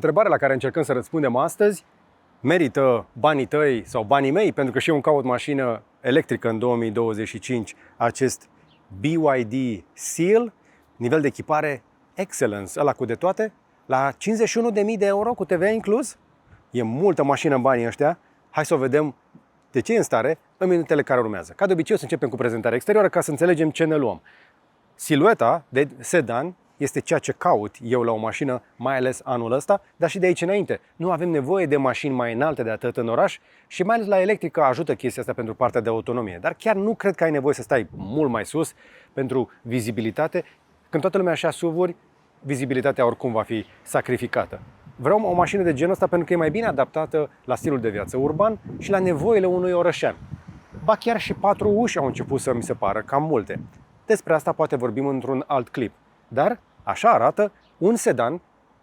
Întrebarea la care încercăm să răspundem astăzi: merită banii tăi sau banii mei? Pentru că și eu îmi caut mașină electrică în 2025, acest BYD Seal, nivel de echipare Excellence, ăla cu de toate, la 51.000 de euro cu TVA inclus. E multă mașină în banii ăștia. Hai să o vedem de ce e în stare în minutele care urmează. Ca de obicei, o să începem cu prezentarea exterioară ca să înțelegem ce ne luăm. Silueta de sedan este ceea ce caut eu la o mașină, mai ales anul ăsta, dar și de aici înainte. Nu avem nevoie de mașini mai înalte de atât în oraș și mai ales la electrică ajută chestia asta pentru partea de autonomie. Dar chiar nu cred că ai nevoie să stai mult mai sus pentru vizibilitate. Când toată lumea așa SUV-uri, vizibilitatea oricum va fi sacrificată. Vreau o mașină de genul ăsta pentru că e mai bine adaptată la stilul de viață urban și la nevoile unui orășean. Ba chiar și 4 uși au început să mi se pară cam multe. Despre asta poate vorbim într-un alt clip. Dar așa arată un sedan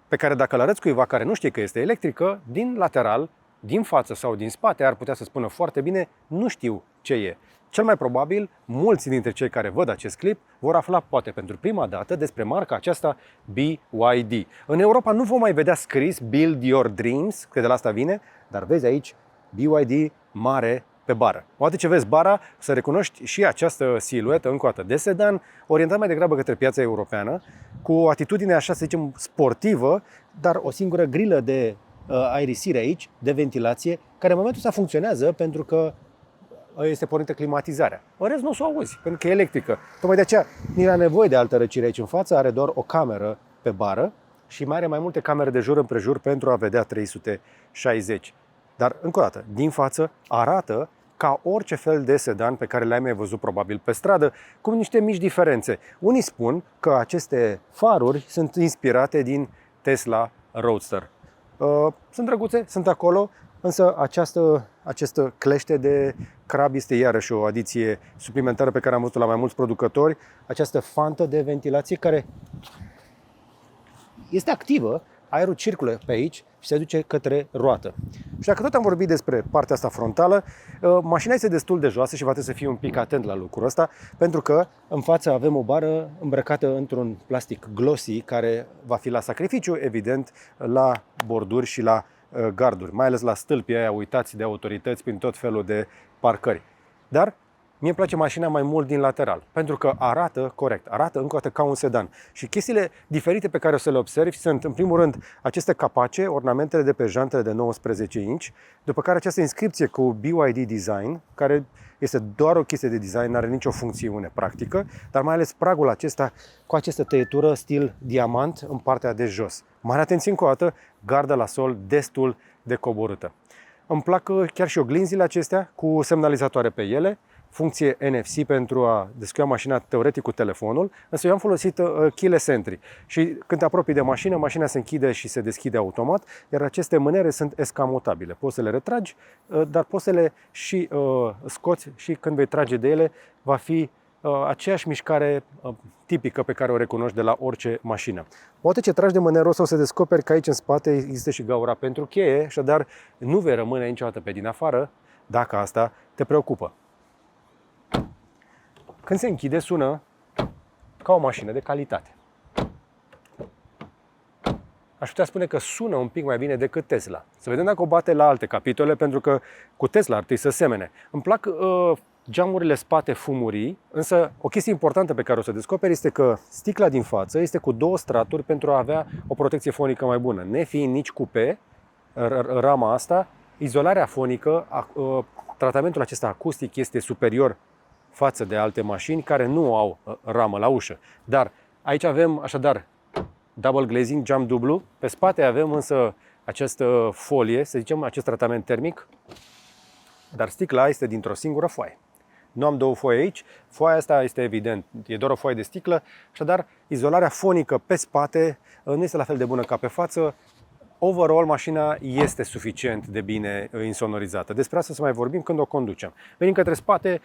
pe care dacă îl arăți cuiva care nu știe că este electrică, din lateral, din față sau din spate ar putea să spună foarte bine, nu știu ce e. Cel mai probabil, mulți dintre cei care văd acest clip vor afla poate pentru prima dată despre marca aceasta BYD. În Europa nu vom mai vedea scris Build Your Dreams, că de la asta vine, dar vezi aici BYD mare pe bară. Odată ce vezi bara, să recunoști și această siluetă încă o dată de sedan, orientat mai degrabă către piața europeană, cu o atitudine așa să zicem sportivă, dar o singură grilă de aerisire aici, de ventilație, care în momentul ăsta funcționează pentru că este pornită climatizarea. În rest nu o să o auzi, pentru că e electrică. Tocmai de aceea nu era nevoie de altă răcire aici în față, are doar o cameră pe bară și mai are mai multe camere de jur împrejur pentru a vedea 360. Dar, încă o dată, din față arată ca orice fel de sedan pe care le-ai mai văzut probabil pe stradă, cu niște mici diferențe. Unii spun că aceste faruri sunt inspirate din Tesla Roadster. Sunt drăguțe, sunt acolo, însă această clește de crab este iarăși o adiție suplimentară pe care am văzut la mai mulți producători. Această fantă de ventilație care este activă, aerul circulă pe aici și se duce către roată. Și dacă tot am vorbit despre partea asta frontală, mașina este destul de joasă și va trebui să fii un pic atent la lucrul ăsta, pentru că în față avem o bară îmbrăcată într-un plastic glossy care va fi la sacrificiu, evident, la borduri și la garduri, mai ales la stâlpii aia uitați de autorități prin tot felul de parcări. Dar mie îmi place mașina mai mult din lateral, pentru că arată corect, arată încă o dată ca un sedan. Și chestiile diferite pe care o să le observi sunt, în primul rând, aceste capace, ornamentele de pe jantele de 19 inch, după care această inscripție cu BYD Design, care este doar o chestie de design, nu are nicio funcțiune practică, dar mai ales pragul acesta cu această tăietură stil diamant în partea de jos. Mare atenție încă o dată, gardă la sol destul de coborâtă. Îmi plac chiar și oglinzile acestea cu semnalizatoare pe ele, funcție NFC pentru a deschide mașina teoretic cu telefonul, însă eu am folosit keyless entry și când te apropii de mașină, mașina se închide și se deschide automat, iar aceste mânere sunt escamotabile. Poți să le retragi, dar poți să le și scoți și când vei trage de ele va fi aceeași mișcare tipică pe care o recunoști de la orice mașină. Poate ce tragi de mânerul o să descoperi că aici în spate există și gaura pentru cheie, așadar nu vei rămâne niciodată pe din afară dacă asta te preocupă. Când se închide, sună ca o mașină de calitate. Aș putea spune că sună un pic mai bine decât Tesla. Să vedem dacă o bate la alte capitole, pentru că cu Tesla ar trebui să semene. Îmi plac geamurile spate fumurii, însă o chestie importantă pe care o să descoperi este că sticla din față este cu 2 straturi pentru a avea o protecție fonică mai bună. Nefiind nici cupe, rama asta, izolarea fonică, tratamentul acesta acustic este superior față de alte mașini care nu au ramă la ușă. Dar aici avem așadar double glazing, geam dublu. Pe spate avem însă această folie, să zicem, acest tratament termic. Dar sticla este dintr-o singură foaie. Nu am 2 foi aici. Foaia asta este evident, e doar o foaie de sticlă. Așadar, izolarea fonică pe spate nu este la fel de bună ca pe față. Overall, mașina este suficient de bine insonorizată. Despre asta să mai vorbim când o conducem. Venim către spate.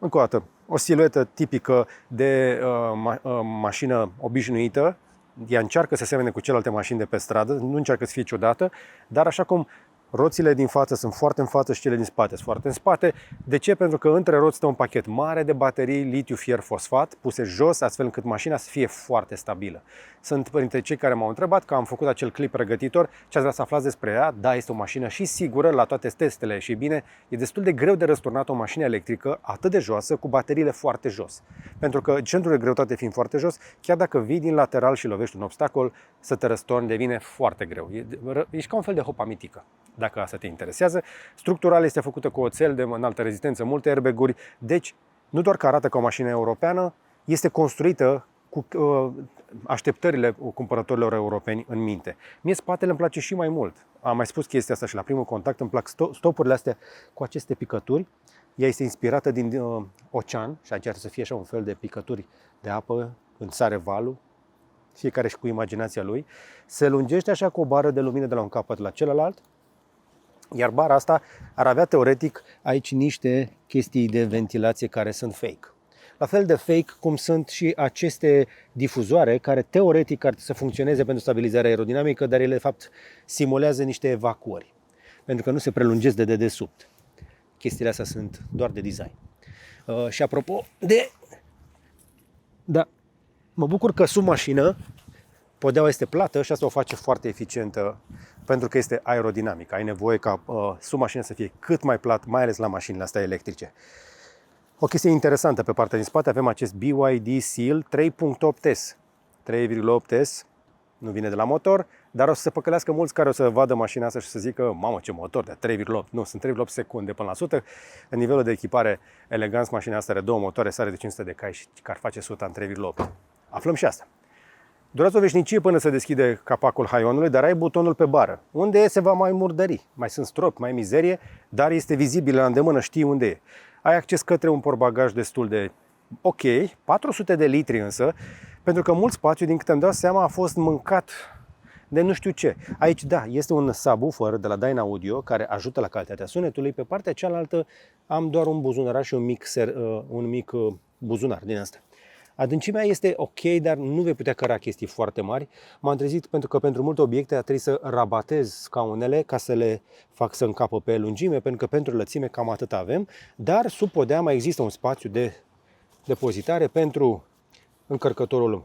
Încă o dată, o siluetă tipică de mașină obișnuită. Ea încearcă să semene cu celelalte mașini de pe stradă, nu încearcă să fie ciudată, dar așa cum Roțile din față sunt foarte în față și cele din spate sunt foarte în spate. De ce? Pentru că între roți stă un pachet mare de baterii litiu-fier-fosfat puse jos, astfel încât mașina să fie foarte stabilă. Sunt printre cei care m-au întrebat, că am făcut acel clip pregătitor, ce ați vrea să aflați despre ea. Da, este o mașină și sigură la toate testele și bine, e destul de greu de răsturnat o mașină electrică atât de joasă cu bateriile foarte jos. Pentru că centrul de greutate fiind foarte jos, chiar dacă vii din lateral și lovești un obstacol, să te răstorni devine foarte greu. Ești ca un fel de hopa mitică, dacă asta te interesează. Structural este făcută cu oțel de înaltă rezistență, multe airbag-uri, deci nu doar că arată ca o mașină europeană, este construită cu așteptările cumpărătorilor europeni în minte. Mie spatele îmi place și mai mult. Am mai spus chestia asta și la primul contact, îmi plac stopurile astea cu aceste picături. Ea este inspirată din ocean și aici ar să fie așa un fel de picături de apă când sare valul, fiecare și cu imaginația lui. Se lungește așa cu o bară de lumină de la un capăt la celălalt, iar bara asta ar avea teoretic aici niște chestii de ventilație care sunt fake. La fel de fake cum sunt și aceste difuzoare care teoretic ar să funcționeze pentru stabilizarea aerodinamică, dar ele de fapt simulează niște evacuări, pentru că nu se prelungesc de dedesubt. Chestiile astea sunt doar de design. Și apropo de... Da, mă bucur că sub mașină podeaua este plată și asta o face foarte eficientă pentru că este aerodinamică. Ai nevoie ca sub mașină să fie cât mai plat, mai ales la mașinile astea electrice. O chestie interesantă pe partea din spate, avem acest BYD Seal 3.8S. 3.8S, nu vine de la motor, dar o să se păcălească mulți care o să vadă mașina asta și să zică, mamă, ce motor de 3.8. Nu, sunt 3.8 secunde până la 100. În nivelul de echipare elegant, mașina asta are două motoare, sare de 500 de cai și ar face 100 în 3.8. Aflăm și asta. Durează o veșnicie până se deschide capacul haionului, dar ai butonul pe bară. Unde e, se va mai murdări. Mai sunt stropi, mai mizerie, dar este vizibil la îndemână, știi unde e. Ai acces către un portbagaj destul de ok, 400 de litri însă, pentru că mult spațiu, din câte îmi dau seama, a fost mâncat de nu știu ce. Aici, da, este un subwoofer de la Dynaudio care ajută la calitatea sunetului. Pe partea cealaltă am doar un buzunar și un mic buzunar din asta. Adâncimea este ok, dar nu vei putea căra chestii foarte mari. M-am trezit pentru că pentru multe obiecte a trebuit să rabatez scaunele ca să le fac să încapă pe lungime, pentru că pentru lățime cam atât avem. Dar sub podea mai există un spațiu de depozitare pentru încărcătorul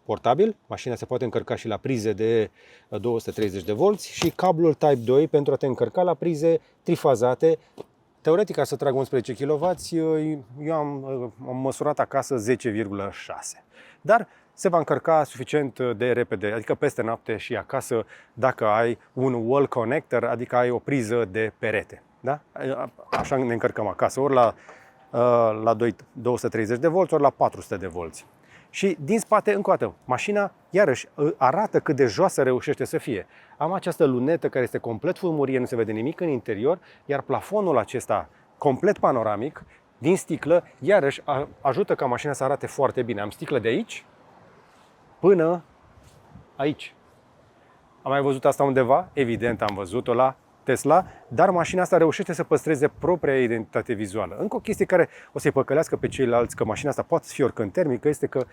portabil. Mașina se poate încărca și la prize de 230 de volți și cablul Type 2 pentru a te încărca la prize trifazate. Teoretic, ca să trag 11 kW, eu am măsurat acasă 10,6. Dar se va încărca suficient de repede, adică peste noapte și acasă, dacă ai un wall connector, adică ai o priză de perete. Da? Așa ne încărcăm acasă, ori la 230 de volți, ori la 400 de volți. Și din spate, încă o dată, mașina, iarăși, arată cât de joasă reușește să fie. Am această lunetă care este complet fulmurie, nu se vede nimic în interior, iar plafonul acesta, complet panoramic, din sticlă, iarăși ajută ca mașina să arate foarte bine. Am sticlă de aici până aici. Am mai văzut asta undeva? Evident, am văzut-o la Tesla, dar mașina asta reușește să păstreze propria identitate vizuală. Încă o chestie care o să-i păcălească pe ceilalți că mașina asta poate fi oricând termică este că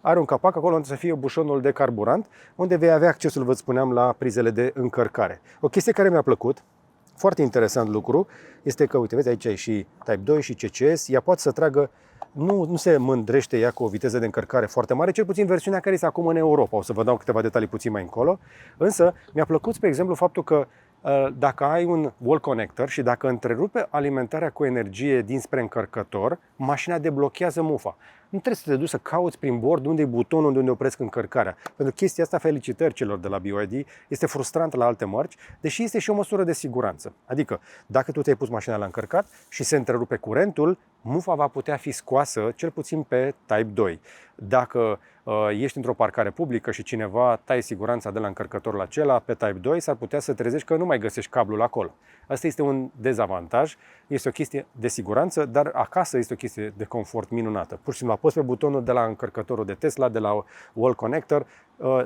are un capac acolo unde să fie bușonul de carburant, unde vei avea accesul, vă spuneam, la prizele de încărcare. O chestie care mi-a plăcut, foarte interesant lucru, este că, uite, vezi, aici e și Type 2 și CCS, ea poate să tragă, nu se mândrește ea cu o viteză de încărcare foarte mare, cel puțin versiunea care este acum în Europa. O să vă dau câteva detalii puțin mai încolo, însă mi-a plăcut, spre exemplu, faptul că dacă ai un wall connector și dacă întrerupe alimentarea cu energie dinspre încărcător, mașina deblochează mufa. Nu trebuie să te duci să cauți prin bord unde e butonul unde opresc încărcarea. Pentru chestia asta, felicitări celor de la BYD, este frustrant la alte mărci, deși este și o măsură de siguranță. Adică, dacă tu ți-ai pus mașina la încărcat și se întrerupe curentul, mufa va putea fi scoasă cel puțin pe Type 2. Dacă ești într-o parcare publică și cineva taie siguranța de la încărcătorul acela pe Type 2, s-ar putea să trezești că nu mai găsești cablul acolo. Asta este un dezavantaj, este o chestie de siguranță, dar acasă este o chestie de confort minunată. Pur și simplu aposi pe butonul de la încărcătorul de Tesla, de la wall connector,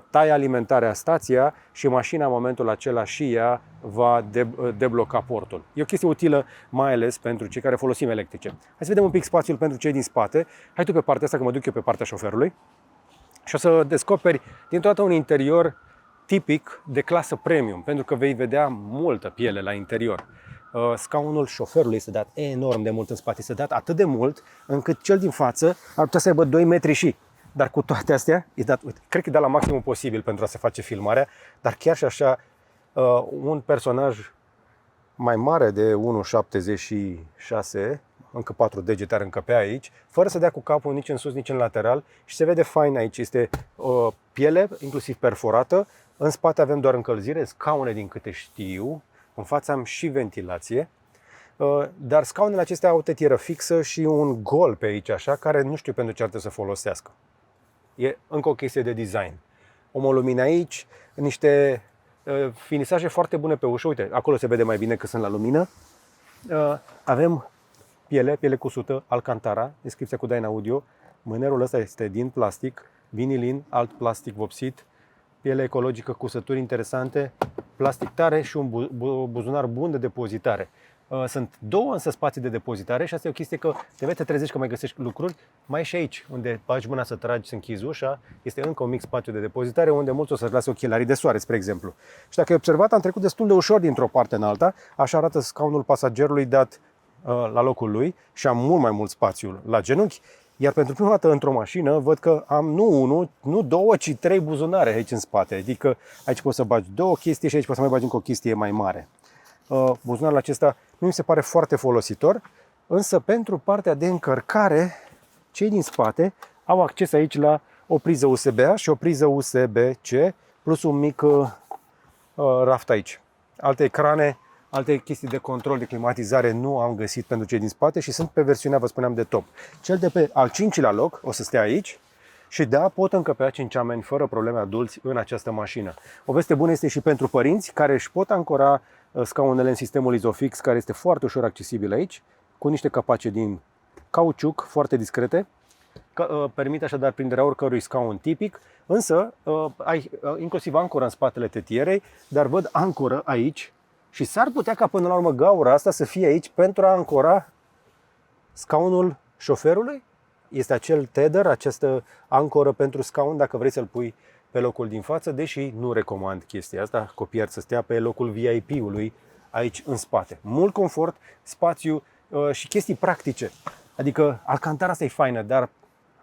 tai alimentarea stația și mașina în momentul acela și ea va debloca portul. E o chestie utilă, mai ales pentru cei care folosim electrice. Hai să vedem un pic spațiul pentru cei din spate. Hai tu pe partea asta, că mă duc eu pe partea șoferului. Și o să descoperi dintr-o dată un interior tipic de clasă premium, pentru că vei vedea multă piele la interior. Scaunul șoferului este dat enorm de mult în spate, este dat atât de mult încât cel din față ar putea să aibă 2 metri și. Dar cu toate astea, e dat, uite, cred că e dat la maximum posibil pentru a se face filmarea, dar chiar și așa, un personaj mai mare de 1,76, încă 4 degete ar încăpea aici, fără să dea cu capul nici în sus, nici în lateral și se vede fain aici. Este piele, inclusiv perforată, în spate avem doar încălzire, scaune din câte știu, în fața am și ventilație, dar scaunele acestea au o tetieră fixă și un gol pe aici așa, care nu știu pentru ce ar trebui să folosească. E încă o chestie de design. O lumină aici, niște finisaje foarte bune pe ușă. Uite, acolo se vede mai bine că sunt la lumină. Avem piele cusută, Alcantara, descripția cu Dynaudio. Mânerul ăsta este din plastic, vinilin, alt plastic vopsit, piele ecologică, cusături interesante, plastic tare și un buzunar bun de depozitare. Sunt două însă spații de depozitare și asta e o chestie că te trezești că mai găsești lucruri. Mai e și aici, unde bagi mâna să tragi, să închizi ușa, este încă un mic spațiu de depozitare unde mulți o să-și lase ochelarii de soare, spre exemplu. Și dacă ai observat, am trecut destul de ușor dintr-o parte în alta, așa arată scaunul pasagerului dat la locul lui și am mult mai mult spațiu la genunchi. Iar pentru prima dată într-o mașină văd că am nu unul, nu două, ci 3 buzunare aici în spate. Adică aici poți să bagi 2 chestii și aici poți să mai bagi încă o chestie mai mare. Buzunarul acesta nu mi se pare foarte folositor, însă pentru partea de încărcare, cei din spate au acces aici la o priză USB-A și o priză USB-C, plus un mic raft aici. Alte ecrane, alte chestii de control, de climatizare nu am găsit pentru cei din spate și sunt pe versiunea, vă spuneam, de top. Cel de pe al 5-lea loc o să stea aici și da, pot încăpea 5 oameni fără probleme adulți în această mașină. O veste bună este și pentru părinți care își pot ancora scaunele în sistemul Isofix, care este foarte ușor accesibil aici, cu niște capace din cauciuc foarte discrete, permite așadar prinderea oricărui scaun tipic, însă ai inclusiv ancoră în spatele tetierei, dar văd ancoră aici și s-ar putea ca până la urmă gaura asta să fie aici pentru a ancora scaunul șoferului. Este acel tether, această ancoră pentru scaun dacă vrei să-l pui pe locul din față, deși nu recomand chestia asta, copiii ar să stea pe locul VIP-ului aici în spate. Mult confort, spațiu și chestii practice. Adică Alcantara asta e faină, dar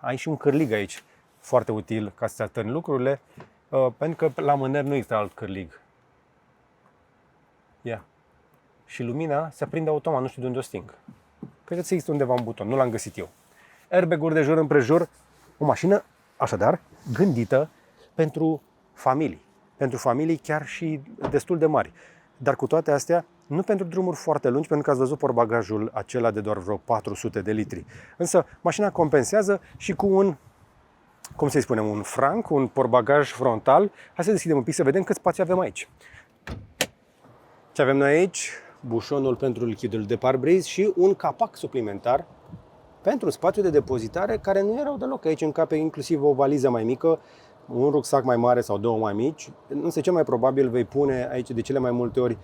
ai și un cârlig aici, foarte util ca să atârni lucrurile, pentru că la mâner nu există alt cârlig. Ia. Și lumina se aprinde automat, nu știu de unde o sting. Cred că există undeva un buton, nu l-am găsit eu. Airbag-uri de jur împrejur, o mașină, așadar, gândită pentru familii. Pentru familii chiar și destul de mari. Dar cu toate astea, nu pentru drumuri foarte lungi, pentru că ați văzut portbagajul acela de doar vreo 400 de litri. Însă mașina compensează și cu un, cum să-i spunem, un franc, un portbagaj frontal. Hai să deschidem un pic să vedem cât spațiu avem aici. Ce avem noi aici? Bușonul pentru lichidul de parbriz și un capac suplimentar pentru spațiu de depozitare care nu erau deloc. Aici încape inclusiv o valiză mai mică, un rucsac mai mare sau 2 mai mici, însă cel mai probabil vei pune aici de cele mai multe ori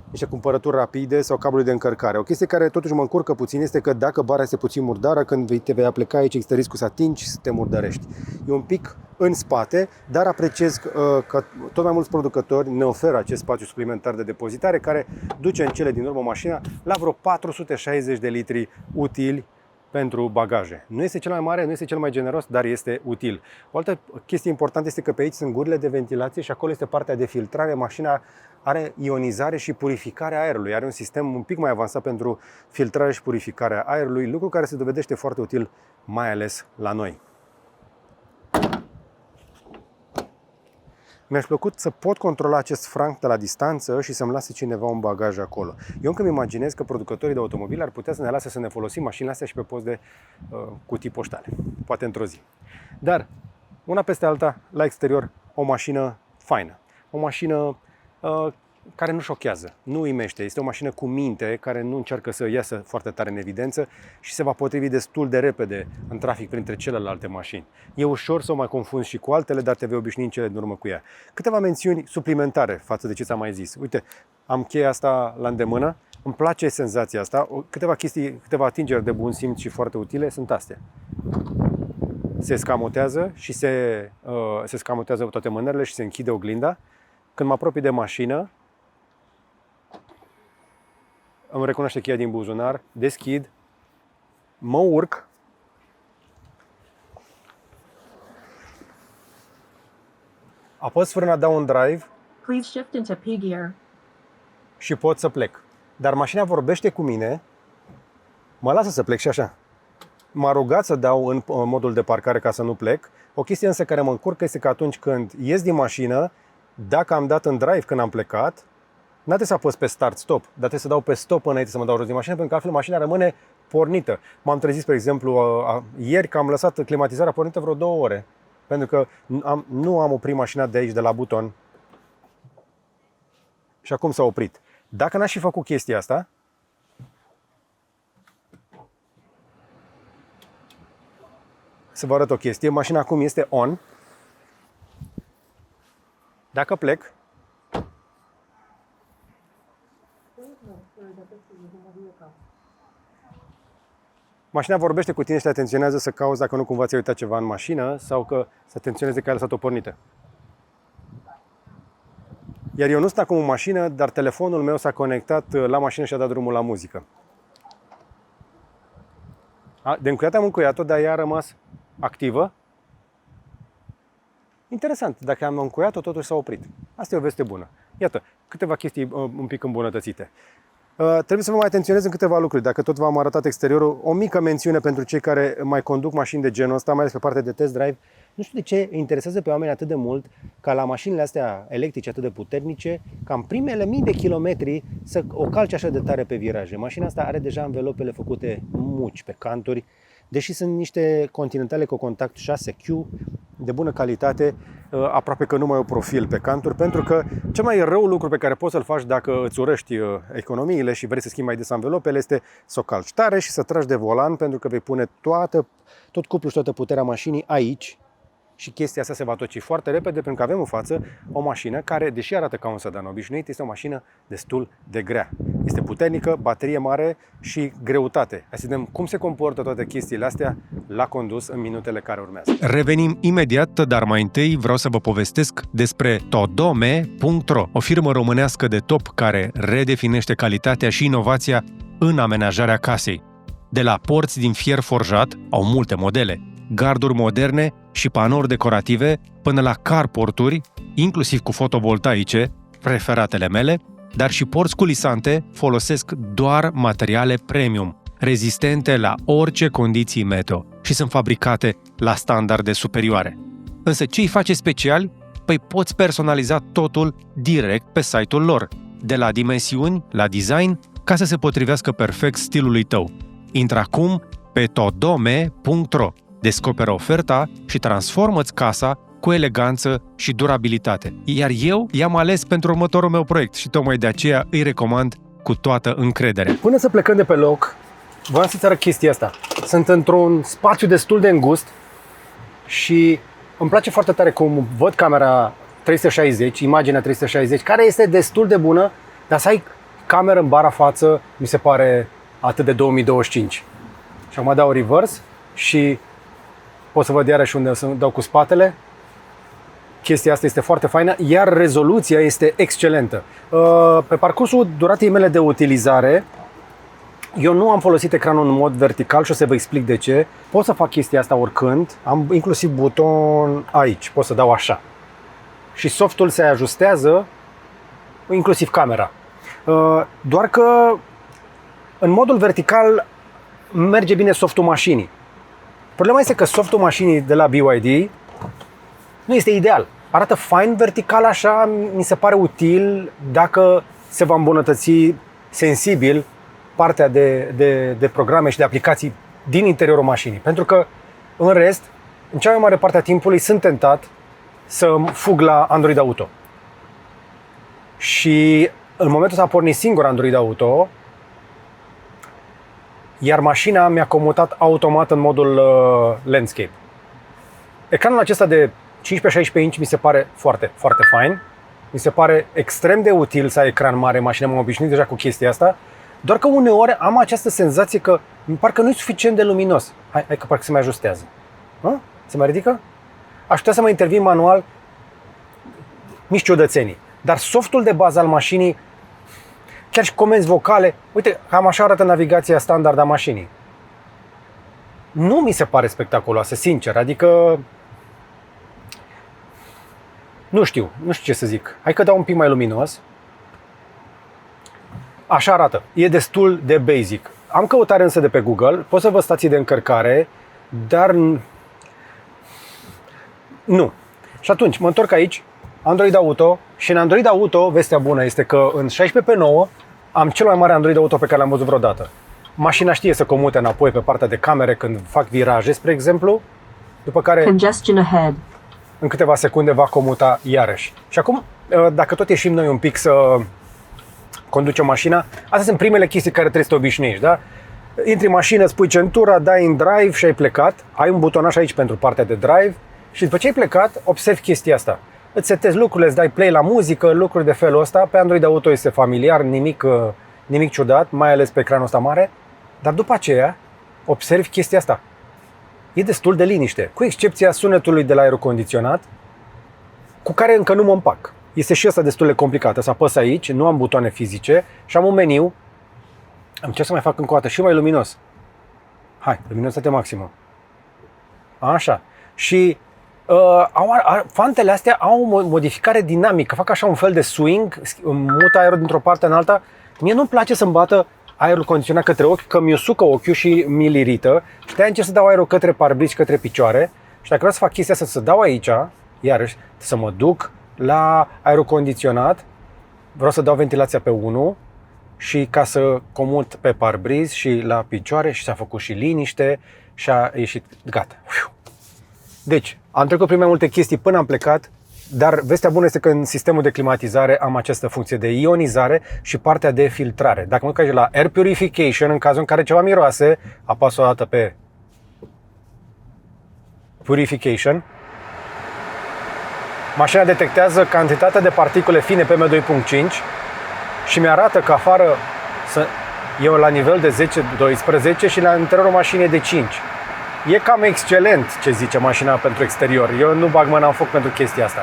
niște cumpărături rapide sau cabluri de încărcare. O chestie care totuși mă încurcă puțin este că dacă bara este puțin murdară, când te vei apleca aici există riscul să atingi și să te murdărești. E un pic în spate, dar apreciez că tot mai mulți producători ne oferă acest spațiu suplimentar de depozitare care duce în cele din urmă mașina la vreo 460 de litri utili pentru bagaje. Nu este cel mai mare, nu este cel mai generos, dar este util. O altă chestie importantă este că pe aici sunt gurile de ventilație și acolo este partea de filtrare. Mașina are ionizare și purificare a aerului. Are un sistem un pic mai avansat pentru filtrare și purificarea aerului, lucru care se dovedește foarte util, mai ales la noi. Mi-aș plăcut să pot controla acest franc de la distanță și să-mi lase cineva un bagaj acolo. Eu încă îmi imaginez că producătorii de automobile ar putea să ne lase să ne folosim mașinile astea și pe post de cutii poștale. Poate într-o zi. Dar, una peste alta, la exterior, o mașină faină. O mașină care nu șochează, nu uimește. Este o mașină cu minte, care nu încearcă să iasă foarte tare în evidență și se va potrivi destul de repede în trafic printre celelalte mașini. E ușor să o mai confunzi și cu altele, dar te vei obișnui în cele din urmă cu ea. Câteva mențiuni suplimentare față de ce ți-am mai zis. Uite, am cheia asta la îndemână, îmi place senzația asta. Câteva chestii, câteva atingeri de bun simț și foarte utile sunt astea. se escamotează și se escamotează toate mânerele și se închide oglinda. Când mă apropii de mașină, îmi recunoaște cheia din buzunar, deschid, mă urc, apăs frâna, dau un drive. Please shift into P gear. Și pot să plec. Dar mașina vorbește cu mine, mă lasă să plec și așa. M-a rugat să dau în modul de parcare ca să nu plec. O chestie însă care mă încurcă este că atunci când ies din mașină, dacă am dat în drive când am plecat, n-a trebuit să apăs pe start-stop, dar trebuie să dau pe stop înainte să mă dau jos din mașină, pentru că altfel mașina rămâne pornită. M-am trezit, spre exemplu, ieri că am lăsat climatizarea pornită vreo 2 ore, pentru că nu am oprit mașina de aici, de la buton. Și acum s-a oprit. Dacă n-aș fi făcut chestia asta, să vă arăt o chestie, mașina acum este on. Dacă plec, mașina vorbește cu tine și te atenționează să cauți dacă nu cumva ți-ai uitat ceva în mașină sau că să atenționeze că ai lăsat-o pornită. Iar eu nu sunt acum în mașină, dar telefonul meu s-a conectat la mașină și a dat drumul la muzică. De încuiat am încuiat-o, dar ea a rămas activă. Interesant, dacă am încuiat-o, totuși s-a oprit. Asta e o veste bună. Iată, câteva chestii un pic îmbunătățite. Trebuie să vă mai atenționez în câteva lucruri. Dacă tot v-am arătat exteriorul, o mică mențiune pentru cei care mai conduc mașini de genul ăsta, mai ales pe partea de test drive. Nu știu de ce interesează pe oameni atât de mult ca la mașinile astea electrice atât de puternice, ca în primele mii de kilometri să o calci așa de tare pe viraje. Mașina asta are deja învelopele făcute muci pe canturi, deși sunt niște Continentale cu contact 6Q de bună calitate, aproape că nu mai au profil pe canturi, pentru că cel mai rău lucru pe care poți să-l faci dacă îți urăști economiile și vrei să schimbi mai des învelopele este să o calci tare și să tragi de volan, pentru că vei pune tot cuplul și toată puterea mașinii aici. Și chestia asta se va toci foarte repede, pentru că avem în față o mașină care, deși arată ca un sedan obișnuit, este o mașină destul de grea. Este puternică, baterie mare și greutate. Hai să vedem cum se comportă toate chestiile astea la condus în minutele care urmează. Revenim imediat, dar mai întâi vreau să vă povestesc despre Todome.ro, o firmă românească de top care redefinește calitatea și inovația în amenajarea casei. De la porți din fier forjat, au multe modele, garduri moderne și panouri decorative, până la carporturi, inclusiv cu fotovoltaice, preferatele mele, dar și porți culisante folosesc doar materiale premium, rezistente la orice condiții meteo și sunt fabricate la standarde superioare. Însă ce îi face speciali? Păi poți personaliza totul direct pe site-ul lor, de la dimensiuni la design, ca să se potrivească perfect stilului tău. Intră acum pe todome.ro, descoperă oferta și transformă-ți casa cu eleganță și durabilitate. Iar eu i-am ales pentru următorul meu proiect și tocmai de aceea îi recomand cu toată încrederea. Până să plecăm de pe loc, voiam să-ți arăt chestia asta. Sunt într-un spațiu destul de îngust și îmi place foarte tare cum văd camera 360, imaginea 360, care este destul de bună, dar să ai cameră în bara față, mi se pare atât de 2025. Și acum dau reverse și pot să văd iarăși unde să dau cu spatele. Chestia asta este foarte faină, iar rezoluția este excelentă. Pe parcursul duratei mele de utilizare, eu nu am folosit ecranul în mod vertical și o să vă explic de ce. Pot să fac chestia asta oricând, am inclusiv buton aici, pot să dau așa. Și softul se ajustează, inclusiv camera. Doar că în modul vertical merge bine softul mașinii. Problema este că softul mașinii de la BYD nu este ideal. Arată fain vertical așa, mi se pare util dacă se va îmbunătăți sensibil partea de programe și de aplicații din interiorul mașinii. Pentru că, în rest, în cea mai mare parte a timpului sunt tentat să fug la Android Auto. Și în momentul ăsta a pornit singur Android Auto, iar mașina mi-a comutat automat în modul landscape. Ecranul acesta de 15-16 inch mi se pare foarte, foarte fain. Mi se pare extrem de util să ai ecran mare, mașina m-am obișnuit deja cu chestia asta, doar că uneori am această senzație că parcă nu e suficient de luminos. Hai că parcă se mai ajustează. Se mai ridică? Aș putea să mă intervin manual, mici ciudățenii. Dar softul de bază al mașinii, chiar și comenzi vocale, uite, cam așa arată navigația standard a mașinii. Nu mi se pare spectaculoasă, sincer, adică nu știu ce să zic. Hai că dau un pic mai luminos. Așa arată, e destul de basic. Am căutare însă de pe Google, pot să văd stații de încărcare, dar nu. Și atunci mă întorc aici, Android Auto, și în Android Auto, vestea bună este că în 16:9 am cel mai mare Android Auto pe care l-am văzut vreodată. Mașina știe să comute înapoi pe partea de camere când fac viraje, spre exemplu, după care Congestion ahead. în câteva secunde va comuta iarăși. Și acum, dacă tot ieșim noi un pic să conducem mașina, astea sunt primele chestii care trebuie să te obișnuiești, da? Intri în mașină, spui centura, dai în drive și ai plecat. Ai un butonaș aici pentru partea de drive și după ce ai plecat, observi chestia asta. Îți setezi lucrurile, îți dai play la muzică, lucruri de felul ăsta. Pe Android Auto este familiar, nimic ciudat, mai ales pe ecranul ăsta mare. Dar după aceea, observi chestia asta. E destul de liniște, cu excepția sunetului de la aerocondiționat, cu care încă nu mă împac. Este și asta destul de complicat. Să apăs aici, nu am butoane fizice și am un meniu. Am ce să mai fac încă o dată și mai luminos. Hai, luminositate maximă. Așa. Și fantele astea au o modificare dinamică, fac așa un fel de swing, mută aerul dintr-o parte în alta. Mie nu-mi place să-mi bată aerul condiționat către ochi, că mi-o sucă ochiul și mi-l irită. Și de-aia încerc să dau aerul către parbriz și către picioare. Și dacă vreau să fac chestia asta, să dau aici, iarăși, să mă duc la aerul condiționat, vreau să dau ventilația pe 1 și ca să comut pe parbriz și la picioare și s-a făcut și liniște și a ieșit, gata. Deci, am trecut prin mai multe chestii până am plecat, dar vestea bună este că în sistemul de climatizare am această funcție de ionizare și partea de filtrare. Dacă mă duc aici la Air Purification, în cazul în care ceva miroase, apas o dată pe Purification. Mașina detectează cantitatea de particule fine PM2.5 și mi-arată că afară e la nivel de 10-12 și la interiorul mașinii de 5. E cam excelent ce zice mașina pentru exterior. Eu nu bag mâna în foc pentru chestia asta.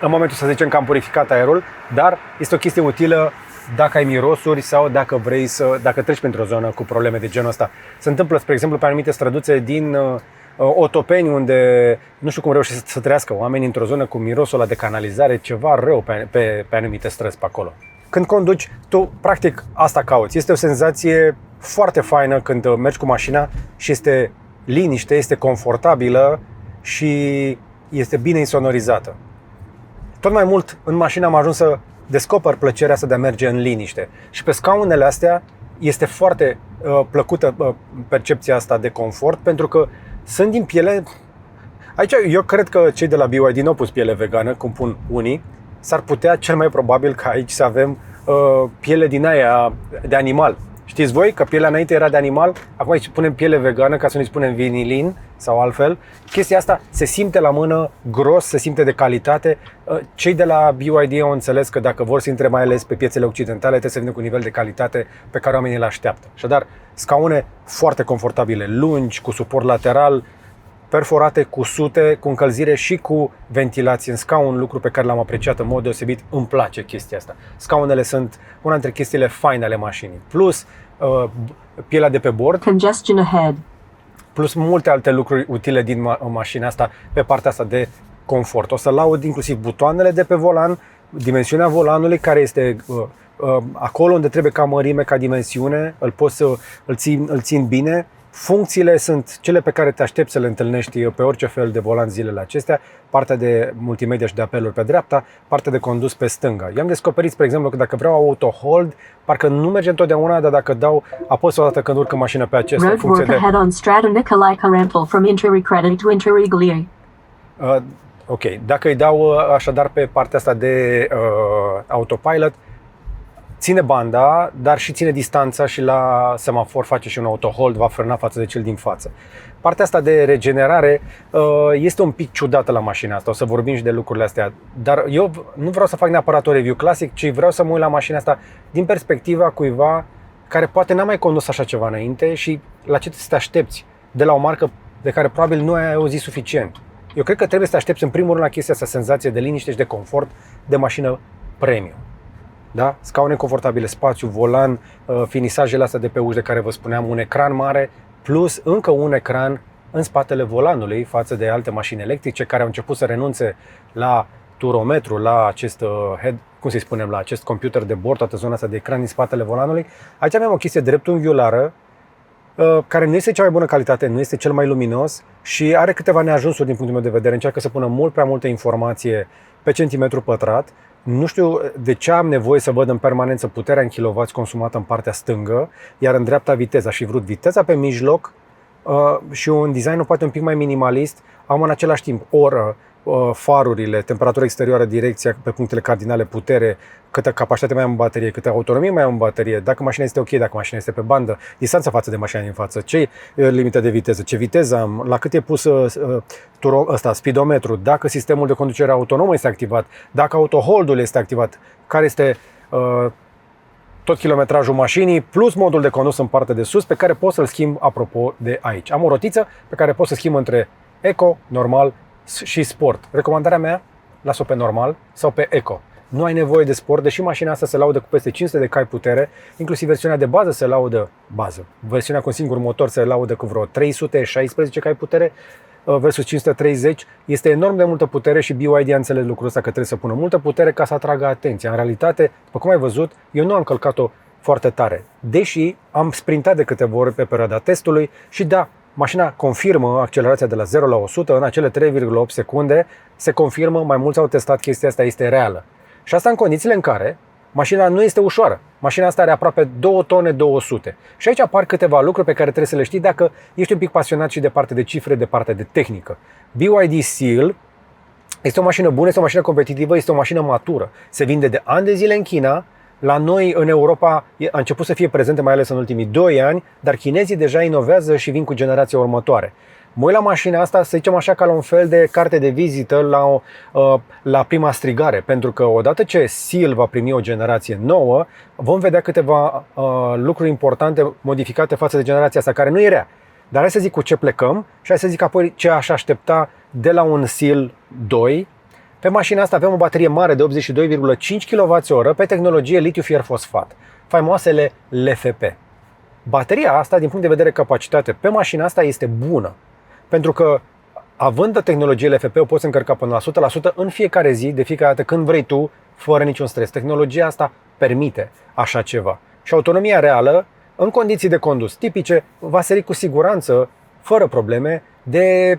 În momentul să zicem că am purificat aerul, dar este o chestie utilă dacă ai mirosuri sau dacă treci pentru o zonă cu probleme de genul ăsta. Se întâmplă, spre exemplu, pe anumite străduțe din Otopeni, unde nu știu cum reușesc să trăiască oamenii într-o zonă cu mirosul ăla de canalizare, ceva rău pe anumite străzi pe acolo. Când conduci, tu practic asta cauți. Este o senzație foarte faină când mergi cu mașina și este liniște, este confortabilă și este bine insonorizată. Tot mai mult în mașină am ajuns să descoper plăcerea asta de a merge în liniște. Și pe scaunele astea este foarte plăcută percepția asta de confort, pentru că sunt din piele. Aici eu cred că cei de la BYD n-au pus piele vegană, cum pun unii. S-ar putea cel mai probabil ca aici să avem piele din aia de animal. Știți voi că pielea înainte era de animal, acum aici punem piele vegană ca să nu-i spunem vinilin sau altfel. Chestia asta se simte la mână gros, se simte de calitate. Cei de la BYD au înțeles că dacă vor să intre mai ales pe piețele occidentale, trebuie să vină cu un nivel de calitate pe care oamenii îl așteaptă. Așadar, scaune foarte confortabile, lungi, cu suport lateral, perforate, cu sute, cu încălzire și cu ventilație în scaun, lucru pe care l-am apreciat în mod deosebit. Îmi place chestia asta. Scaunele sunt una dintre chestiile faine ale mașinii. Plus pielea de pe bord. Congestion ahead. Plus multe alte lucruri utile din mașina asta pe partea asta de confort. O să laud inclusiv butoanele de pe volan, dimensiunea volanului care este acolo unde trebuie ca mărime, ca dimensiune, îl țin bine. Funcțiile sunt cele pe care te aștepți să le întâlnești pe orice fel de volan zilele acestea, partea de multimedia și de apeluri pe dreapta, partea de condus pe stânga. Eu am descoperit, spre exemplu, că dacă vreau auto hold, parcă nu merge întotdeauna, dar dacă apăs o dată când urc în mașină pe această funcție de... Roadwork ahead on Strada Nicolae Carantul from Intericredit to Interiglie. Ok, dacă îi dau așadar pe partea asta de autopilot, ține banda, dar și ține distanța și la semafor face și un auto-hold, va frâna față de cel din față. Partea asta de regenerare este un pic ciudată la mașina asta, o să vorbim și de lucrurile astea, dar eu nu vreau să fac neapărat o review clasic, ci vreau să mă uit la mașina asta din perspectiva cuiva care poate n-a mai condus așa ceva înainte și la ce să te aștepți de la o marcă de care probabil nu ai auzit suficient. Eu cred că trebuie să te aștepți în primul rând la chestia asta, senzație de liniște și de confort de mașină premium. Da? Scaune confortabile, spațiu, volan, finisajele astea de pe uși de care vă spuneam, un ecran mare, plus încă un ecran în spatele volanului față de alte mașini electrice care au început să renunțe la turometru, la acest la acest computer de bord, toată zona asta de ecran din spatele volanului. Aici avem o chestie dreptunghiulară care nu este cea mai bună calitate, nu este cel mai luminos și are câteva neajunsuri din punctul meu de vedere. Încearcă să pună mult prea multă informație pe centimetru pătrat. Nu știu de ce am nevoie să văd în permanență puterea în kilowați consumată în partea stângă, iar în dreapta viteza. Și vrut viteza pe mijloc și un design poate un pic mai minimalist. Am în același timp oră, farurile, temperatură exterioară, direcția pe punctele cardinale, putere, câtă capacitate mai am în baterie, câtă autonomie mai am în baterie, dacă mașina este ok, dacă mașina este pe bandă, distanța față de mașina din față, ce limită de viteză, ce viteză am, la cât e pus speedometru, dacă sistemul de conducere autonomă este activat, dacă autohold-ul este activat, care este tot kilometrajul mașinii, plus modul de condus în partea de sus, pe care pot să-l schimb apropo de aici. Am o rotiță pe care pot să schimb între eco, normal și sport. Recomandarea mea, las-o pe normal sau pe eco. Nu ai nevoie de sport, deși mașina asta se laudă cu peste 500 de cai putere, inclusiv versiunea de bază se laudă versiunea cu un singur motor se laudă cu vreo 316 cai putere versus 530. Este enorm de multă putere și BYD a înțeles lucrul ăsta că trebuie să pună multă putere ca să atragă atenția. În realitate, după cum ai văzut, eu nu am călcat-o foarte tare, deși am sprintat de câteva ori pe perioada testului și da, mașina confirmă accelerația de la 0 la 100 în acele 3,8 secunde, se confirmă, mai mulți au testat chestia asta, este reală. Și asta în condițiile în care mașina nu este ușoară. Mașina asta are aproape 2 tone 200. Și aici apar câteva lucruri pe care trebuie să le știi dacă ești un pic pasionat și de parte de cifre, de parte de tehnică. BYD Seal este o mașină bună, este o mașină competitivă, este o mașină matură. Se vinde de ani de zile în China. La noi, în Europa, a început să fie prezente, mai ales în ultimii 2 ani, dar chinezii deja inovează și vin cu generația următoare. Mă uit la mașina asta, să zicem așa, ca la un fel de carte de vizită la prima strigare, pentru că odată ce Seal va primi o generație nouă, vom vedea câteva lucruri importante modificate față de generația asta, care nu e rea. Dar hai să zic cu ce plecăm și hai să zic apoi ce aș aștepta de la un Seal 2. Pe mașina asta avem o baterie mare de 82,5 kWh pe tehnologie litiu-fier-fosfat, faimoasele LFP. Bateria asta, din punct de vedere capacitate, pe mașina asta este bună, pentru că având tehnologie LFP, o poți încărca până la 100% în fiecare zi, de fiecare dată când vrei tu, fără niciun stres. Tehnologia asta permite așa ceva. Și autonomia reală, în condiții de condus tipice, va sări cu siguranță, fără probleme, de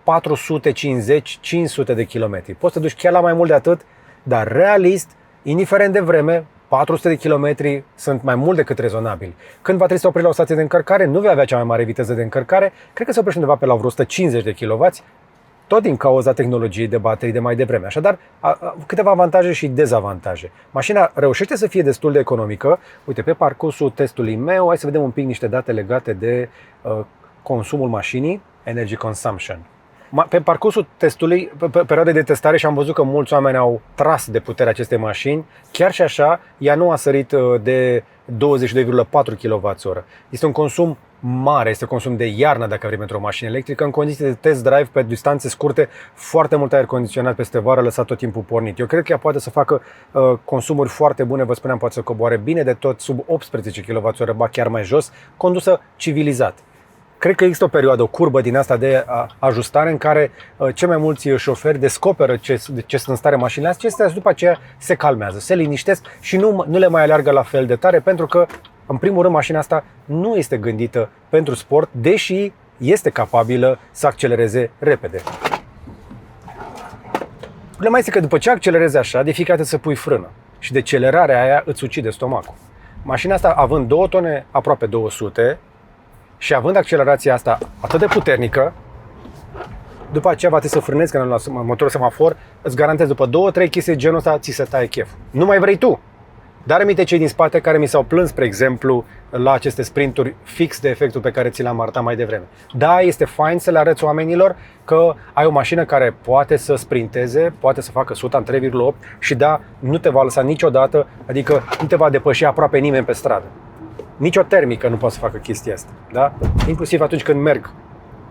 450-500 de kilometri. Poți să duci chiar la mai mult de atât, dar realist, indiferent de vreme, 400 de kilometri sunt mai mult decât rezonabili. Când va trebui să opri la o stație de încărcare, nu vei avea cea mai mare viteză de încărcare, cred că se oprește undeva pe la vreo 150 de kW, tot din cauza tehnologiei de baterii de mai devreme. Așadar, câteva avantaje și dezavantaje. Mașina reușește să fie destul de economică. Uite, pe parcursul testului meu, hai să vedem un pic niște date legate de consumul mașinii, energy consumption. Pe parcursul testului, pe perioade de testare, și am văzut că mulți oameni au tras de puterea acestei mașini, chiar și așa, ea nu a sărit de 22,4 kWh. Este un consum mare, este un consum de iarnă dacă vrei pentru o mașină electrică, în condiții de test drive pe distanțe scurte, foarte mult aer condiționat peste vară, lăsat tot timpul pornit. Eu cred că ea poate să facă consumuri foarte bune, vă spuneam, poate să coboare bine de tot sub 18 kWh, ba chiar mai jos, condusă civilizat. Cred că există o perioadă, o curbă din asta de ajustare în care cei mai mulți șoferi descoperă ce sunt în stare mașinile acestea și după aceea se calmează, se liniștesc și nu le mai aleargă la fel de tare, pentru că, în primul rând, mașina asta nu este gândită pentru sport, deși este capabilă să accelereze repede. Problema este că după ce accelerezi așa, de fiecare dată să pui frână și decelerarea aia îți ucide stomacul. Mașina asta, având 2 tone aproape 200, și având accelerația asta atât de puternică, după aceea va trebui să frânezi când la motorul semafor, îți garantez, după 2-3 chestii genul ăsta, ți se taie chef. Nu mai vrei tu. Dar aminte cei din spate care mi s-au plâns, spre exemplu, la aceste sprinturi fix de efectul pe care ți l-am arătat mai devreme. Da, este fain să le arăți oamenilor că ai o mașină care poate să sprinteze, poate să facă 100 în 3,8 și da, nu te va lăsa niciodată, adică nu te va depăși aproape nimeni pe stradă. Nici o termică nu poate să facă chestia asta, da? Inclusiv atunci când merg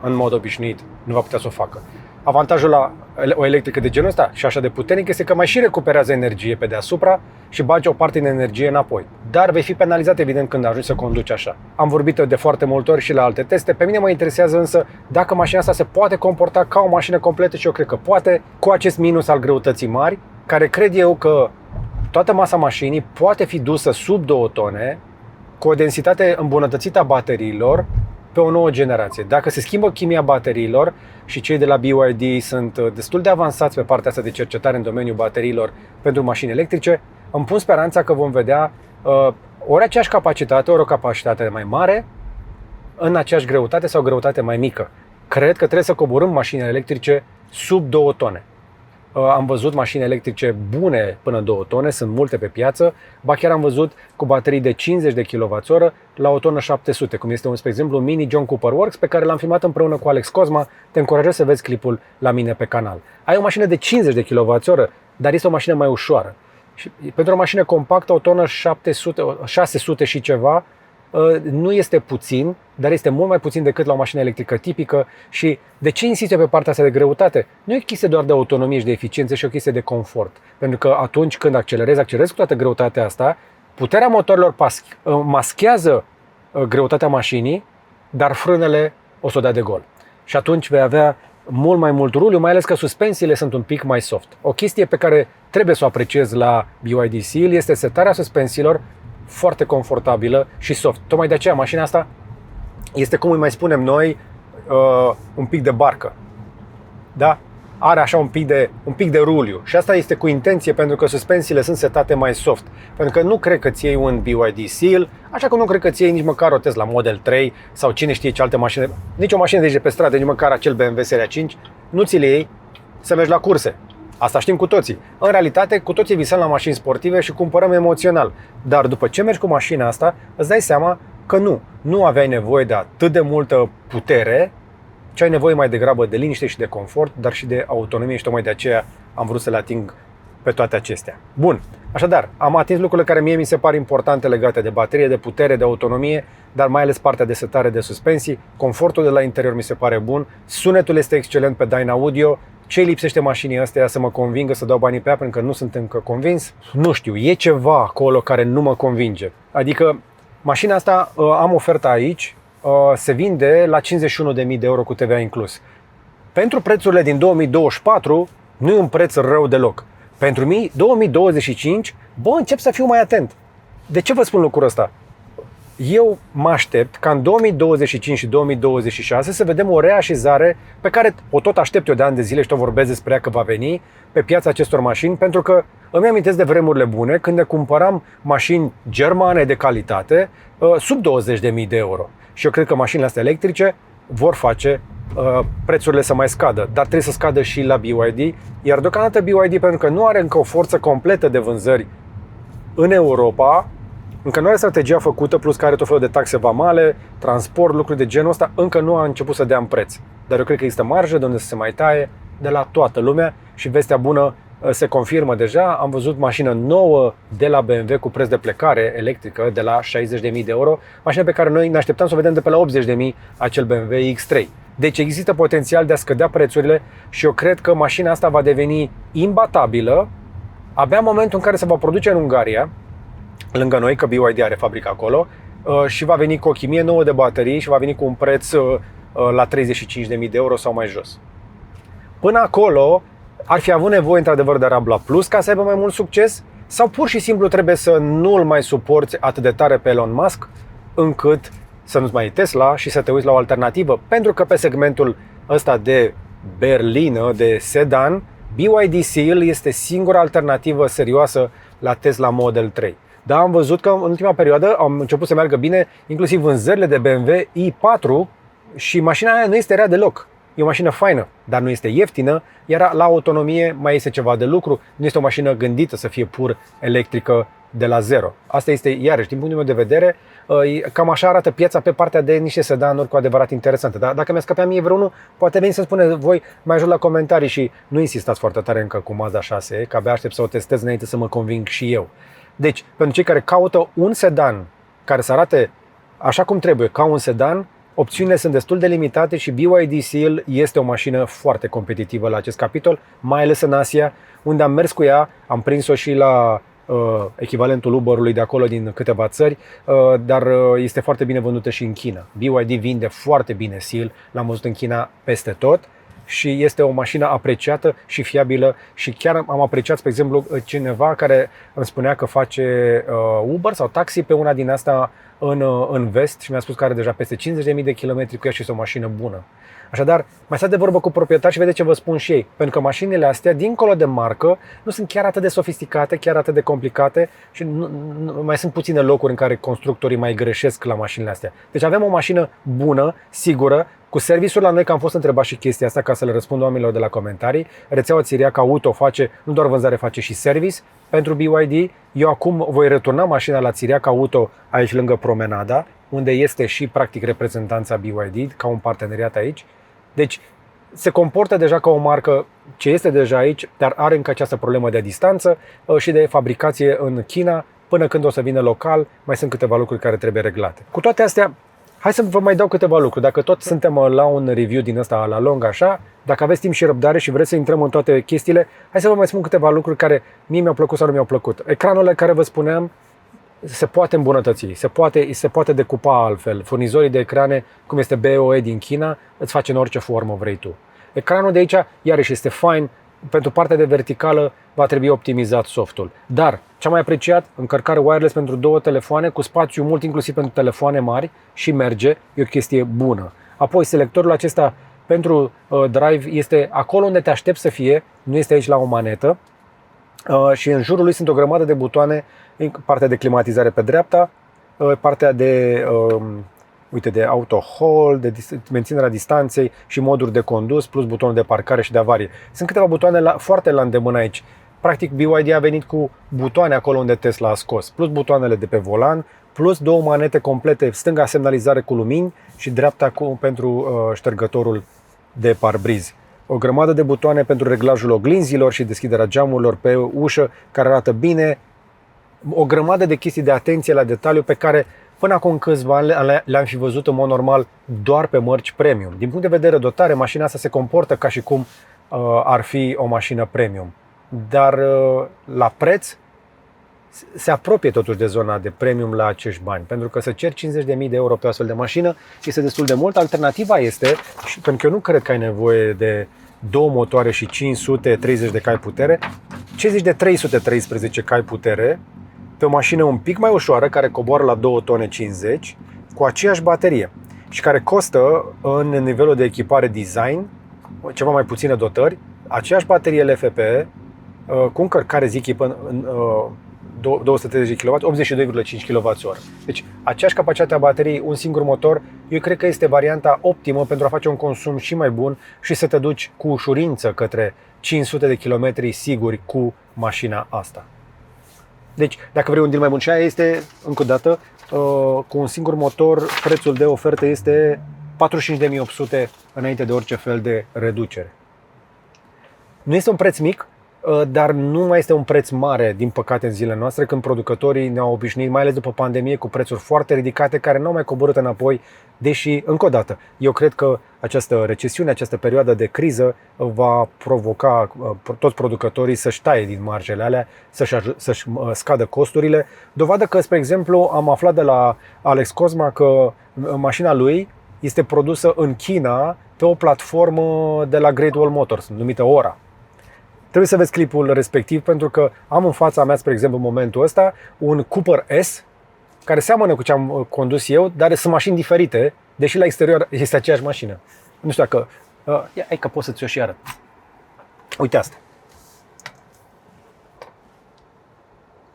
în mod obișnuit nu va putea să o facă. Avantajul la o electrică de genul ăsta și așa de puternic este că mai și recuperează energie pe deasupra și bagi o parte din energie înapoi. Dar vei fi penalizat evident când ajungi să conduci așa. Am vorbit de foarte multe ori și la alte teste. Pe mine mă interesează însă dacă mașina asta se poate comporta ca o mașină completă și eu cred că poate, cu acest minus al greutății mari, care cred eu că toată masa mașinii poate fi dusă sub 2 tone, cu o densitate îmbunătățită a bateriilor pe o nouă generație. Dacă se schimbă chimia bateriilor și cei de la BYD sunt destul de avansați pe partea asta de cercetare în domeniul bateriilor pentru mașini electrice, îmi pun speranța că vom vedea ori aceeași capacitate, ori o capacitate mai mare în aceeași greutate sau greutate mai mică. Cred că trebuie să coborâm mașini electrice sub 2 tone. Am văzut mașini electrice bune până 2 tone, sunt multe pe piață, ba chiar am văzut cu baterii de 50 de kWh la 1 tonă 700, cum este, spre exemplu, un mini John Cooper Works pe care l-am filmat împreună cu Alex Cosma. Te încurajez să vezi clipul la mine pe canal. Ai o mașină de 50 de kWh, dar este o mașină mai ușoară. Și pentru o mașină compactă, 1 tonă 600 și ceva, nu este puțin, dar este mult mai puțin decât la o mașină electrică tipică. Și de ce insist pe partea asta de greutate? Nu e o chestie doar de autonomie și de eficiență, și o chestie de confort. Pentru că atunci când accelerezi cu toată greutatea asta, puterea motorilor maschează greutatea mașinii, dar frânele o să o dea de gol. Și atunci vei avea mult mai mult ruliu, mai ales că suspensiile sunt un pic mai soft. O chestie pe care trebuie să o apreciez la BYD Seal este setarea suspensiilor foarte confortabilă și soft. Tocmai de aceea mașina asta este, cum îi mai spunem noi, un pic de barcă. Da? Are așa un pic de ruliu. Și asta este cu intenție, pentru că suspensiile sunt setate mai soft. Pentru că nu cred că ți iei un BYD Seal, așa că nu cred că ți iei nici măcar o Tesla Model 3 sau cine știe ce alte mașini, nici o mașină de pe stradă, nici măcar acel BMW Seria 5, nu ți le iei să mergi la curse. Asta știm cu toții. În realitate, cu toții visăm la mașini sportive și cumpărăm emoțional. Dar după ce mergi cu mașina asta, îți dai seama că nu aveai nevoie de atât de multă putere, ci ai nevoie mai degrabă de liniște și de confort, dar și de autonomie și tocmai de aceea am vrut să le ating pe toate acestea. Bun, așadar, am atins lucrurile care mie mi se par importante legate de baterie, de putere, de autonomie, dar mai ales partea de setare de suspensii. Confortul de la interior mi se pare bun, sunetul este excelent pe Dynaudio. Ce lipsește mașinii astea să mă convingă să dau banii pe ea, pentru că nu sunt încă convins? Nu știu, e ceva acolo care nu mă convinge. Adică mașina asta, am oferta aici, se vinde la 51.000 de euro cu TVA inclus. Pentru prețurile din 2024 nu e un preț rău deloc. Pentru 2025, încep să fiu mai atent. De ce vă spun lucrul ăsta? Eu mă aștept ca în 2025 și 2026 să vedem o reașezare pe care o tot aștept eu de ani de zile și tot vorbesc despre ea că va veni pe piața acestor mașini, pentru că îmi amintesc de vremurile bune când ne cumpăram mașini germane de calitate sub 20.000 de euro. Și eu cred că mașinile astea electrice vor face prețurile să mai scadă, dar trebuie să scadă și la BYD, iar deocamdată BYD, pentru că nu are încă o forță completă de vânzări în Europa, încă nu are strategia făcută, plus că are tot felul de taxe vamale, transport, lucruri de genul ăsta, încă nu a început să dea în preț. Dar eu cred că există marjă de unde să se mai taie de la toată lumea și vestea bună se confirmă deja. Am văzut mașină nouă de la BMW cu preț de plecare electrică de la 60.000 de euro, mașină pe care noi ne așteptam să o vedem de pe la 80.000, acel BMW X3. Deci există potențial de a scădea prețurile și eu cred că mașina asta va deveni imbatabilă abia în momentul în care se va produce în Ungaria, lângă noi, că BYD are fabrica acolo, și va veni cu o chimie nouă de baterii și va veni cu un preț la 35.000 de euro sau mai jos. Până acolo ar fi avut nevoie într-adevăr de Rabla Plus ca să aibă mai mult succes, sau pur și simplu trebuie să nu-l mai suporți atât de tare pe Elon Musk încât să nu-ți mai iei Tesla și să te uiți la o alternativă, pentru că pe segmentul ăsta de berlină, de sedan, BYD Seal este singura alternativă serioasă la Tesla Model 3. Dar am văzut că în ultima perioadă am început să meargă bine, inclusiv vânzările de BMW i4, și mașina aia nu este rea deloc. E o mașină faină, dar nu este ieftină, iar la autonomie mai este ceva de lucru. Nu este o mașină gândită să fie pur electrică de la zero. Asta este, iarăși, din punctul meu de vedere, cam așa arată piața pe partea de niște sedanuri cu adevărat interesante. Dar dacă mi-a scăpat mie vreunul, poate veni să spuneți voi mai jos la comentarii și nu insistați foarte tare încă cu Mazda 6, că abia aștept să o testez înainte să mă conving și eu. Deci, pentru cei care caută un sedan care să arate așa cum trebuie, ca un sedan, opțiunile sunt destul de limitate și BYD Seal este o mașină foarte competitivă la acest capitol, mai ales în Asia, unde am mers cu ea, am prins-o și la echivalentul Uber-ului de acolo din câteva țări, dar este foarte bine vândută și în China. BYD vinde foarte bine Seal, l-am văzut în China peste tot și este o mașină apreciată și fiabilă și chiar am apreciat, spre exemplu, cineva care îmi spunea că face Uber sau taxi pe una din asta în vest și mi-a spus că are deja peste 50.000 de kilometri cu ea și este o mașină bună. Așadar, mai stați de vorbă cu proprietari și vedeți ce vă spun și ei. Pentru că mașinile astea, dincolo de marcă, nu sunt chiar atât de sofisticate, chiar atât de complicate și mai sunt puține locuri în care constructorii mai greșesc la mașinile astea. Deci avem o mașină bună, sigură, cu serviciul la noi, că am fost întrebat și chestia asta ca să le răspund oamenilor de la comentarii. Rețeaua Țiriac Auto face, nu doar vânzare, face și service pentru BYD. Eu acum voi returna mașina la Țiriac Auto aici lângă Promenada, unde este și practic reprezentanța BYD ca un parteneriat aici. Deci se comportă deja ca o marcă ce este deja aici, dar are încă această problemă de distanță și de fabricație în China. Până când o să vină local, mai sunt câteva lucruri care trebuie reglate. Cu toate astea, hai să vă mai dau câteva lucruri. Dacă tot suntem la un review din ăsta la lung așa, dacă aveți timp și răbdare și vreți să intrăm în toate chestiile, hai să vă mai spun câteva lucruri care mie mi-au plăcut sau nu mi-au plăcut. Ecranul care vă spuneam se poate îmbunătăți, se poate decupa altfel. Furnizorii de ecrane, cum este BOE din China, îți face în orice formă vrei tu. Ecranul de aici, iarăși, este fine. Pentru partea de verticală va trebui optimizat softul. Dar, ce am mai apreciat, încărcare wireless pentru 2 telefoane, cu spațiu mult inclusiv pentru telefoane mari și merge, e o chestie bună. Apoi, selectorul acesta pentru drive este acolo unde te aștepți să fie, nu este aici la o manetă. Și în jurul lui sunt o grămadă de butoane, partea de climatizare pe dreapta, partea de de auto hold, de menținerea distanței și moduri de condus, plus butonul de parcare și de avarie. Sunt câteva butoane foarte la îndemână aici. Practic BYD a venit cu butoane acolo unde Tesla a scos, plus butoanele de pe volan, plus 2 manete complete, stânga semnalizare cu lumini și dreapta pentru ștergătorul de parbriz. O grămadă de butoane pentru reglajul oglinzilor și deschiderea geamurilor pe ușă, care arată bine. O grămadă de chestii de atenție la detaliu pe care până acum câțiva ani le-am fi văzut în mod normal doar pe mărci premium. Din punct de vedere dotare, mașina asta se comportă ca și cum ar fi o mașină premium. Dar la preț se apropie totuși de zona de premium la acești bani. Pentru că să ceri 50.000 de euro pe o astfel de mașină este destul de mult. Alternativa este, și pentru că eu nu cred că ai nevoie de 2 motoare și 530 de cai putere, ce zici de 313 cai putere pe o mașină un pic mai ușoară, care coboară la 2 tone 50, cu aceeași baterie și care costă în nivelul de echipare design ceva mai puține dotări, aceeași baterie LFP cu încărcare zic până în 230 kW, 82,5 kWh. Deci aceeași capacitate a bateriei, un singur motor, eu cred că este varianta optimă pentru a face un consum și mai bun și să te duci cu ușurință către 500 de kilometri siguri cu mașina asta. Deci, dacă vrei un deal mai bun, și aia este, încă o dată, cu un singur motor, prețul de ofertă este 45.800 înainte de orice fel de reducere. Nu este un preț mic, dar nu mai este un preț mare, din păcate, în zilele noastre, când producătorii ne-au obișnuit, mai ales după pandemie, cu prețuri foarte ridicate, care nu au mai coborât înapoi, deși, încă o dată, eu cred că această recesiune, această perioadă de criză va provoca toți producătorii să-și taie din marjele alea, să-și scadă costurile. Dovadă că, spre exemplu, am aflat de la Alex Cosma că mașina lui este produsă în China pe o platformă de la Great Wall Motors, numită Ora. Trebuie să vezi clipul respectiv, pentru că am în fața mea, spre exemplu, în momentul ăsta, un Cooper S, care seamănă cu ce am condus eu, dar sunt mașini diferite, deși la exterior este aceeași mașină. Nu știu dacă... Hai că pot să-ți o și arăt. Uite asta.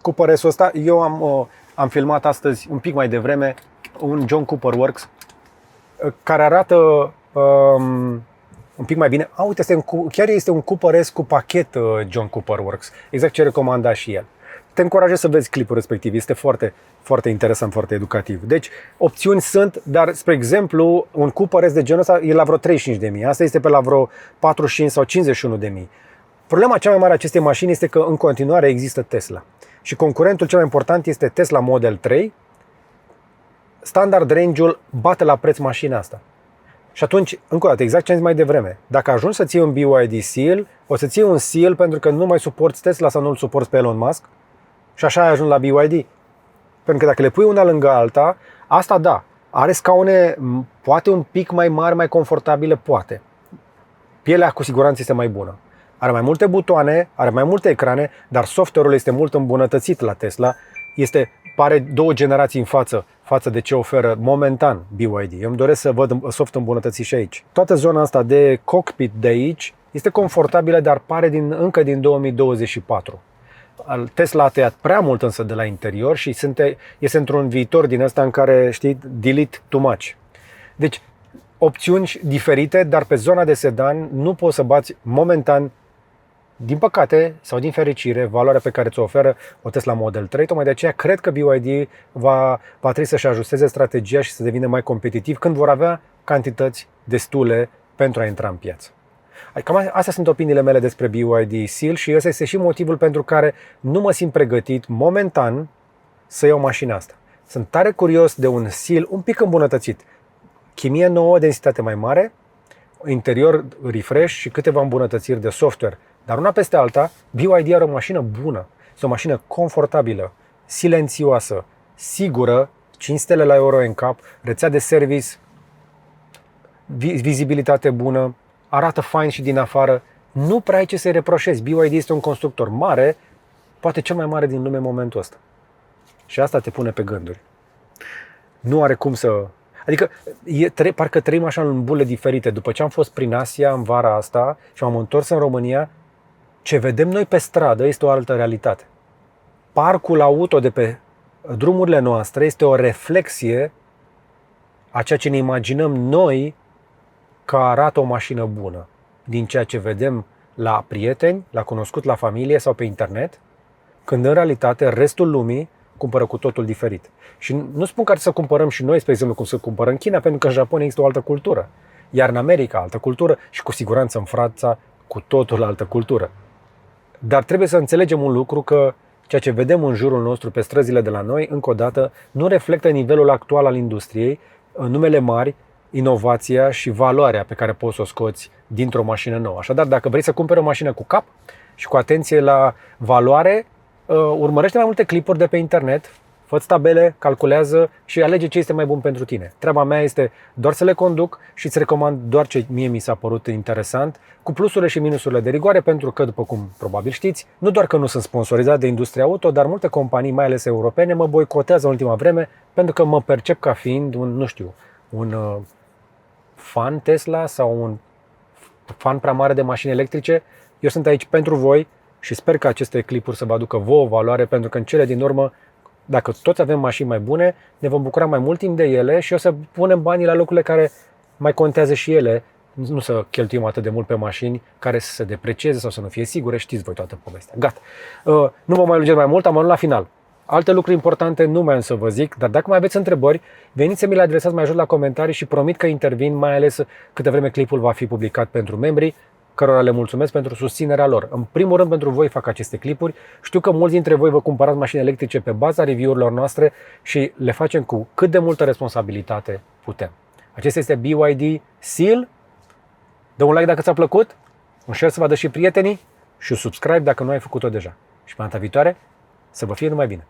Cooper S-ul ăsta, eu am filmat astăzi, un pic mai devreme, un John Cooper Works, care arată... un pic mai bine. Uite, chiar este un Cooper S cu pachet John Cooper Works. Exact ce recomanda și el. Te încurajez să vezi clipul respectiv. Este foarte, foarte interesant, foarte educativ. Deci, opțiuni sunt, dar, spre exemplu, un Cooper S de genul ăsta e la vreo 35.000. Asta este pe la vreo 45 sau 51.000. Problema cea mai mare a acestei mașini este că în continuare există Tesla. Și concurentul cel mai important este Tesla Model 3, standard range-ul bate la preț mașina asta. Și atunci, încă o dată, exact ce am zis mai devreme, dacă ajungi să ții un BYD Seal, o să ții un Seal pentru că nu mai suporți Tesla sau nu-l suporți pe Elon Musk și așa ai ajuns la BYD. Pentru că dacă le pui una lângă alta, asta da, are scaune poate un pic mai mari, mai confortabile, poate. Pielea cu siguranță este mai bună. Are mai multe butoane, are mai multe ecrane, dar software-ul este mult îmbunătățit la Tesla. Pare 2 generații în față de ce oferă momentan BYD. Eu îmi doresc să văd soft îmbunătățit și aici. Toată zona asta de cockpit de aici este confortabilă, dar pare încă din 2024. Tesla a tăiat prea mult însă de la interior și este într-un viitor din ăsta în care, știi, delete too much. Deci, opțiuni diferite, dar pe zona de sedan nu poți să bați momentan, din păcate sau din fericire, valoarea pe care ți-o oferă o Tesla Model 3. Tocmai de aceea cred că BYD va trebui să-și ajusteze strategia și să devină mai competitiv când vor avea cantități destule pentru a intra în piață. Cam astea sunt opiniile mele despre BYD Seal și ăsta este și motivul pentru care nu mă simt pregătit momentan să iau mașina asta. Sunt tare curios de un Seal un pic îmbunătățit. Chimie nouă, densitate mai mare, interior refresh și câteva îmbunătățiri de software. Dar una peste alta, BYD are o mașină bună, este o mașină confortabilă, silențioasă, sigură, 5 stele la Euro NCAP, rețea de service, vizibilitate bună, arată fain și din afară. Nu prea ai ce să-i reproșezi. BYD este un constructor mare, poate cel mai mare din lume în momentul ăsta. Și asta te pune pe gânduri. Nu are cum să... Adică, parcă trăim așa în bule diferite. După ce am fost prin Asia în vara asta și m-am întors în România, ce vedem noi pe stradă este o altă realitate. Parcul auto de pe drumurile noastre este o reflexie a ceea ce ne imaginăm noi că arată o mașină bună. Din ceea ce vedem la prieteni, la cunoscut, la familie sau pe internet, când în realitate restul lumii cumpără cu totul diferit. Și nu spun că ar să cumpărăm și noi, spre exemplu, cum să cumpărăm în China, pentru că în Japonia există o altă cultură. Iar în America altă cultură și cu siguranță în Franța cu totul altă cultură. Dar trebuie să înțelegem un lucru, că ceea ce vedem în jurul nostru pe străzile de la noi, încă o dată, nu reflectă nivelul actual al industriei, numele mari, inovația și valoarea pe care poți să o scoți dintr-o mașină nouă. Așadar, dacă vrei să cumperi o mașină cu cap și cu atenție la valoare, urmărește mai multe clipuri de pe internet, fă-ți tabele, calculează și alege ce este mai bun pentru tine. Treaba mea este doar să le conduc și îți recomand doar ce mie mi s-a părut interesant, cu plusurile și minusurile de rigoare, pentru că, după cum probabil știți, nu doar că nu sunt sponsorizat de industria auto, dar multe companii, mai ales europene, mă boicotează în ultima vreme pentru că mă percep ca fiind un fan Tesla sau un fan prea mare de mașini electrice. Eu sunt aici pentru voi și sper că aceste clipuri să vă aducă vouă valoare, pentru că în cele din urmă, dacă toți avem mașini mai bune, ne vom bucura mai mult timp de ele și o să punem banii la locurile care mai contează și ele, nu să cheltuim atât de mult pe mașini care să se deprecieze sau să nu fie sigure. Știți voi toată povestea. Gata. Nu vă mai lungesc mai mult, am ajuns la final. Alte lucruri importante nu mai am să vă zic, dar dacă mai aveți întrebări, veniți să mi le adresați mai jos la comentarii și promit că intervin, mai ales câte vreme clipul va fi publicat pentru membrii, cărora le mulțumesc pentru susținerea lor. În primul rând pentru voi fac aceste clipuri. Știu că mulți dintre voi vă cumpărați mașini electrice pe baza review-urilor noastre și le facem cu cât de multă responsabilitate putem. Acesta este BYD Seal. Dă un like dacă ți-a plăcut, un share să vadă și prietenii și un subscribe dacă nu ai făcut-o deja. Și pe data viitoare să vă fie numai bine.